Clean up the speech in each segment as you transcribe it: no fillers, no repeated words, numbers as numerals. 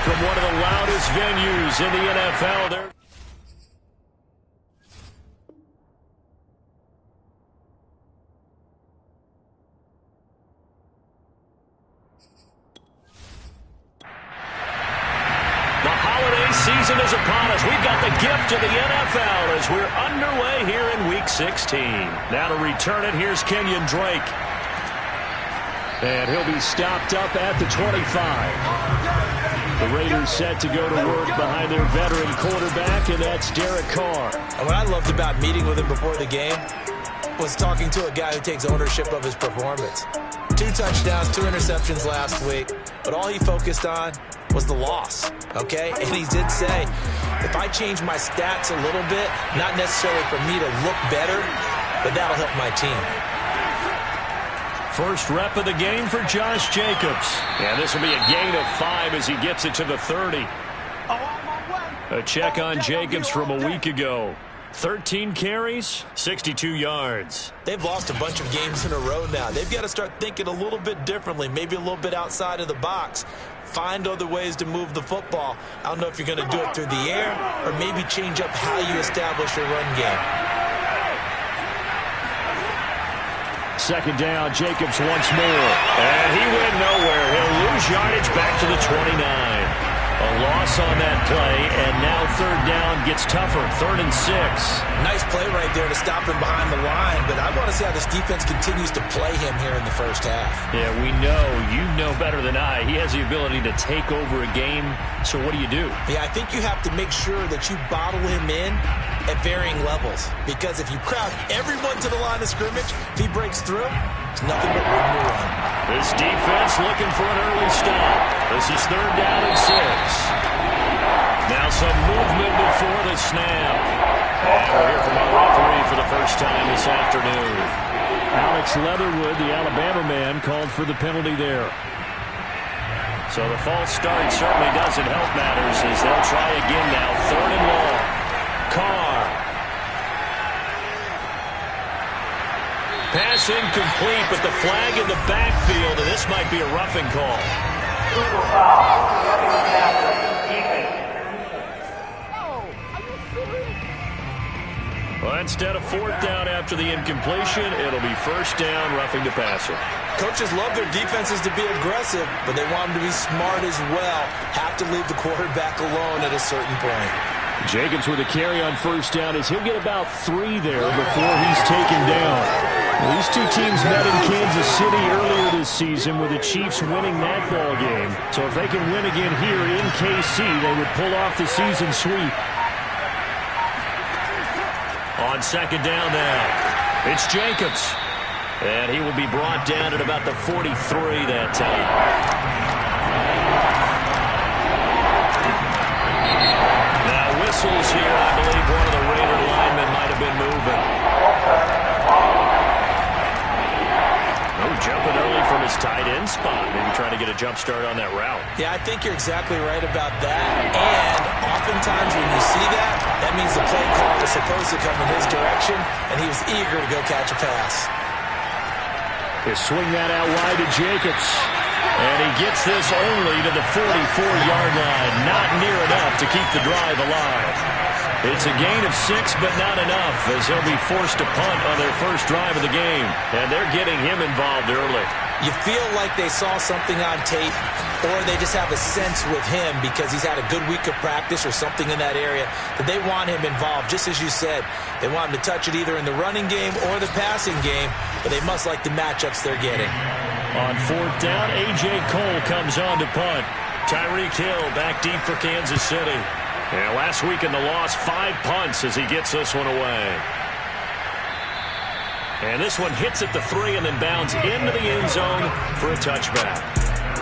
From one of the loudest venues in the NFL, there. The holiday season is upon us. We've got the gift of the NFL as we're underway here in Week 16. Now to return it, here's Kenyon Drake. And he'll be stopped up at the 25. The Raiders set to go to work behind their veteran quarterback, and that's Derek Carr. And what I loved about meeting with him before the game was talking to a guy who takes ownership of his performance. 2 touchdowns, 2 interceptions last week, but all he focused on was the loss, okay? And he did say, if I change my stats a little bit, not necessarily for me to look better, but that'll help my team. First rep of the game for Josh Jacobs. And this will be a gain of 5 as he gets it to the 30. A check on Jacobs from a week ago. 13 carries, 62 yards. They've lost a bunch of games in a row now. They've got to start thinking a little bit differently, maybe a little bit outside of the box. Find other ways to move the football. I don't know if you're going to do it through the air or maybe change up how you establish your run game. Second down, Jacobs once more. And he went nowhere. He'll lose yardage back to the 29. A loss on that play, and now third down gets tougher. 3rd and 6. Nice play right there to stop him behind the line, but I want to see how this defense continues to play him here in the first half. Yeah, we know. You know better than I. He has the ability to take over a game, so what do you do? Yeah, I think you have to make sure that you bottle him in at varying levels, because if you crowd everyone to the line of scrimmage, if he breaks through, it's nothing but room to run. This defense looking for an early stop. This is 3rd down and 6. Now some movement before the snap. And we'll hear from our referee for the first time this afternoon. Alex Leatherwood, the Alabama man, called for the penalty there. So the false start certainly doesn't help matters as they'll try again now. 3rd and long. Carr. Pass incomplete, but the flag in the backfield, and this might be a roughing call. Well, instead of 4th down after the incompletion, it'll be 1st down, roughing the passer. Coaches love their defenses to be aggressive, but they want them to be smart as well. Have to leave the quarterback alone at a certain point. Jacobs with a carry on 1st down as he'll get about 3 there before he's taken down. Well, these two teams met in Kansas City earlier this season with the Chiefs winning that ball game. So if they can win again here in KC, they would pull off the season sweep. On 2nd down now, it's Jacobs. And he will be brought down at about the 43 that time. Now whistles here. I believe one of the Raider linemen might have been moving. Jumping early from his tight end spot. Maybe trying to get a jump start on that route. Yeah, I think you're exactly right about that. And oftentimes when you see that, that means the play call was supposed to come in his direction, and he was eager to go catch a pass. They swing that out wide to Jacobs. And he gets this only to the 44-yard line. Not near enough to keep the drive alive. It's a gain of 6, but not enough, as he'll be forced to punt on their first drive of the game. And they're getting him involved early. You feel like they saw something on tape, or they just have a sense with him because he's had a good week of practice or something in that area that they want him involved. Just as you said, they want him to touch it either in the running game or the passing game, but they must like the matchups they're getting. On 4th down, A.J. Cole comes on to punt. Tyreek Hill back deep for Kansas City. And last week in the loss, 5 punts as he gets this one away. And this one hits at the 3 and then bounds into the end zone for a touchback.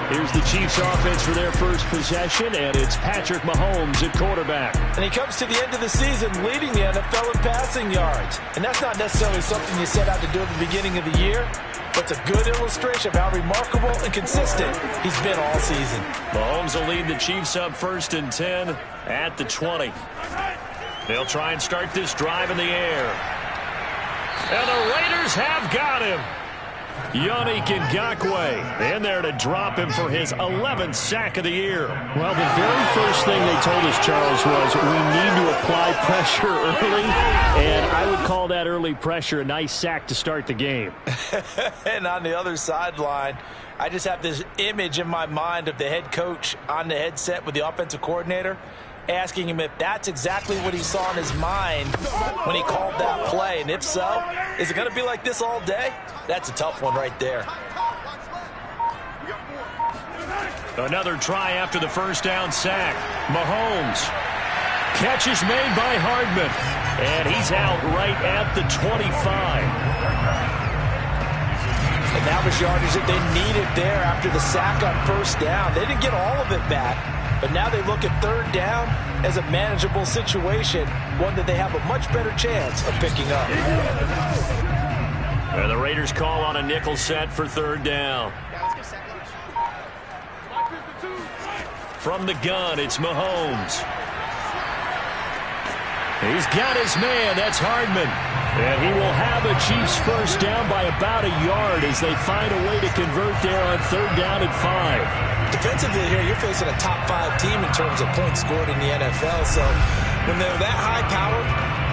Here's the Chiefs offense for their first possession, and it's Patrick Mahomes at quarterback. And he comes to the end of the season leading the NFL in passing yards. And that's not necessarily something you set out to do at the beginning of the year, but it's a good illustration of how remarkable and consistent he's been all season. Mahomes will lead the Chiefs up 1st and 10 at the 20. They'll try and start this drive in the air. And the Raiders have got him. Yannick Ngakoue in there to drop him for his 11th sack of the year. Well, the very first thing they told us, Charles, was we need to apply pressure early, and I would call that early pressure a nice sack to start the game. And on the other sideline, I just have this image in my mind of the head coach on the headset with the offensive coordinator, asking him if that's exactly what he saw in his mind when he called that play. And if so, is it going to be like this all day? That's a tough one right there. Another try after the first down sack. Mahomes. Catch is made by Hardman. And he's out right at the 25. And that was yardage that they needed there after the sack on first down. They didn't get all of it back. But now they look at third down as a manageable situation, one that they have a much better chance of picking up. And the Raiders call on a nickel set for third down. From the gun, it's Mahomes. He's got his man. That's Hardman. And he will have a Chiefs first down by about a yard as they find a way to convert there on third down and 5. Defensively here, you're facing a top 5 team in terms of points scored in the NFL. So when they're that high powered,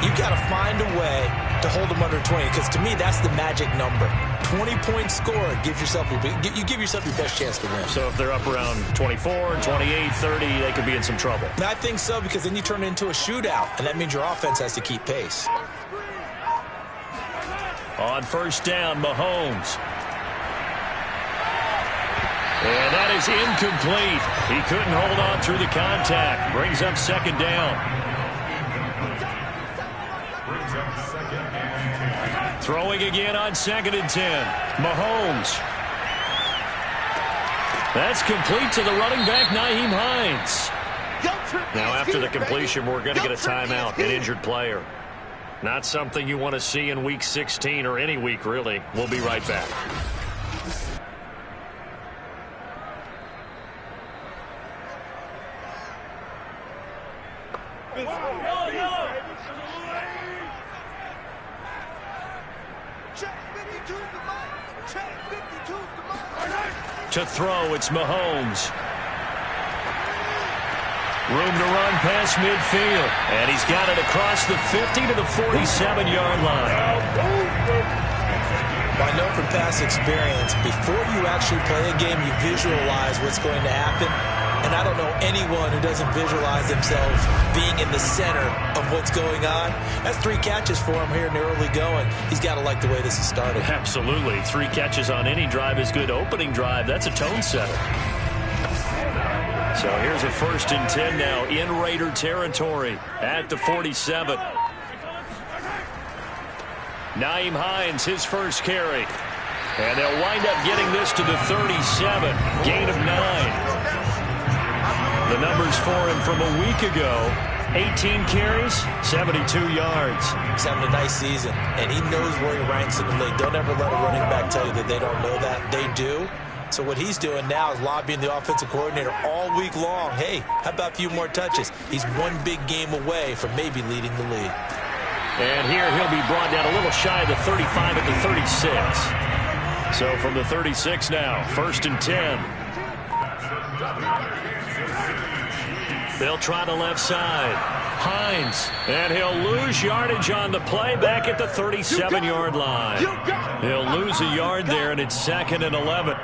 you got to find a way to hold them under 20. Because to me, that's the magic number. 20 points scored gives yourself you give yourself your best chance to win. So if they're up around 24, 28, 30, they could be in some trouble. And I think so, because then you turn it into a shootout, and that means your offense has to keep pace. On first down, Mahomes. And that is incomplete. He couldn't hold on through the contact. Brings up second down. Throwing again on second and 10. Mahomes. That's complete to the running back, Nyheim Hines. Now after the completion, we're going to get a timeout, an injured player. Not something you want to see in Week 16 or any week, really. We'll be right back. To throw, it's Mahomes. Room to run past midfield. And he's got it across the 50 to the 47-yard line. I know from past experience, before you actually play a game, you visualize what's going to happen. And I don't know anyone who doesn't visualize themselves being in the center of what's going on. That's 3 catches for him here in the early going. He's got to like the way this is started. Absolutely. 3 catches on any drive is good. Opening drive, that's a tone setter. So here's a first and 10 now in Raider territory at the 47. Nyheim Hines, his first carry. And they'll wind up getting this to the 37. Gain of 9. The numbers for him from a week ago, 18 carries, 72 yards. He's having a nice season, and he knows where he ranks in the league. Don't ever let a running back tell you that they don't know that. They do. So what he's doing now is lobbying the offensive coordinator all week long. Hey, how about a few more touches? He's one big game away from maybe leading the league. And here he'll be brought down a little shy of the 35 at the 36. So from the 36 now, first and 10. They'll try the left side. Hines, and he'll lose yardage on the play back at the 37-yard line. He'll lose a yard there, and it's second and 11.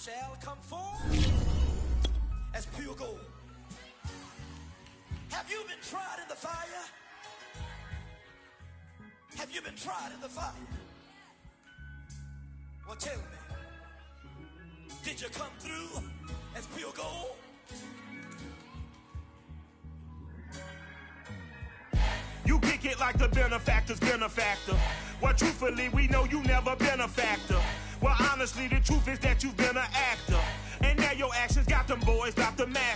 shall come forth as pure gold. Have you been tried in the fire? Have you been tried in the fire? Well, tell me, did you come through as pure gold? You kick it like the benefactor's benefactor. Well, truthfully, we know you never been a factor. Well, honestly, the truth is that you've been an actor. And now your actions got them boys, got the mask.